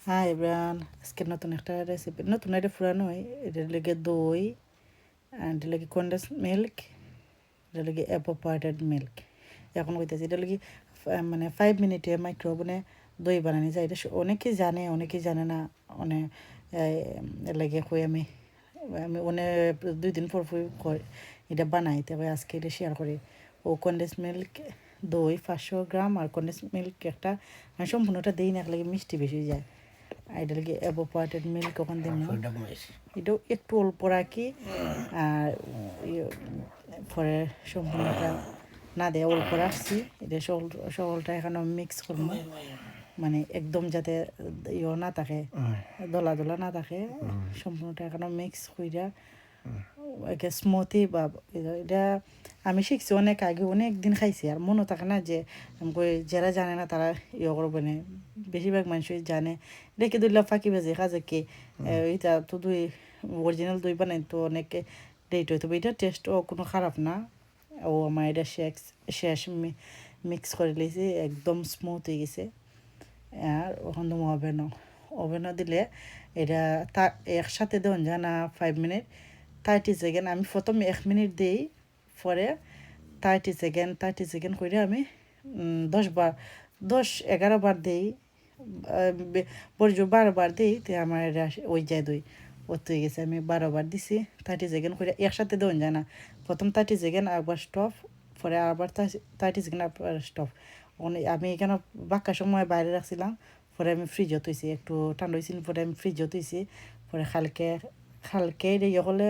হ্যাঁ এবার আজকে নতুন একটা রেসিপি, নতুন এটা পুরানো হয়। এটার লেগে দই, এটার লেগে কন্ডেন্স মিল্ক, এটার লেগে এভোপারেটেড মিল্ক। এখন কইতেছি এটা লেগে মানে 5 মিনিটে মাইক্রো ওভেনে দই বানানি যায়। এটা অনেকেই জানে, অনেকেই জানে না। অনেক এর লাগে কই আমি আমি অনেক 2 দিন পর পর এটা বানাই, তবে আজকে এটা শেয়ার করি। ও কন্ডেন্স মিল্ক, দই 500 গ্রাম আর কন্ডেন্স মিল্ক একটা, আমি সম্পূর্ণটা দিই না, লাগে মিষ্টি বেশি হয়ে যায়। এটা লাগে এভোপারেটেড মিল্ক ওখান দিই, এটাও একটু অল্প রাখি। আর পরে সম্পূর্ণটা না দেয়, অল্প রাখছি। এটা সকলটা এখানে মিক্স করবো, মানে একদম যাতে ইয়ে না থাকে, দলা দলা না থাকে। সম্পূর্ণটা এখানে মিক্স কইরা একে স্মুথি বা এটা আমি শিখছি অনেক আগে, অনেক দিন খাইছি। আর মনে থাকে না যে যারা জানে না তারা ইয়ে করবে না, বেশিরভাগ মানুষই জানে। রেখে দিলে ফাঁকি বাজে কাজে কি এটা তো দুই অরিজিনাল দই বানাই তো অনেকে রেট হইতো, এটা টেস্টও কোনো খারাপ না। ও আমার এটা শেষ মিক্স করে লিয়েছি, একদম স্মুথ হয়ে গেছে। আর ওখান তো ওভেনও দিলে এটা তা একসাথে দেওয়া যায় না। 5 মিনিট 30 সেকেন্ড আমি প্রথম 1 মিনিট দিই, পরে 30 সেকেন্ড করে আমি 10 বার 10-11 বার দিই। বড় জোর 12 বার দিই, তো আমার এটা ওই যায় দই ওত হয়ে গেছে। আমি 12 বার দিছি, 30 সেকেন্ড করে একসাথে দেওয়া যায় না। প্রথম 30 সেকেন্ড আবার স্টপ, পরে আবার 30 সেকেন্ড আবার স্টপ। আমি এখানে বাক্কা সময় বাইরে রাখছিলাম, পরে আমি ফ্রিজও তুইছি, একটু ঠান্ডা হয়েছিল, পরে আমি ফ্রিজও তুইছি। পরে খালকে খালকে ইয়ে করলে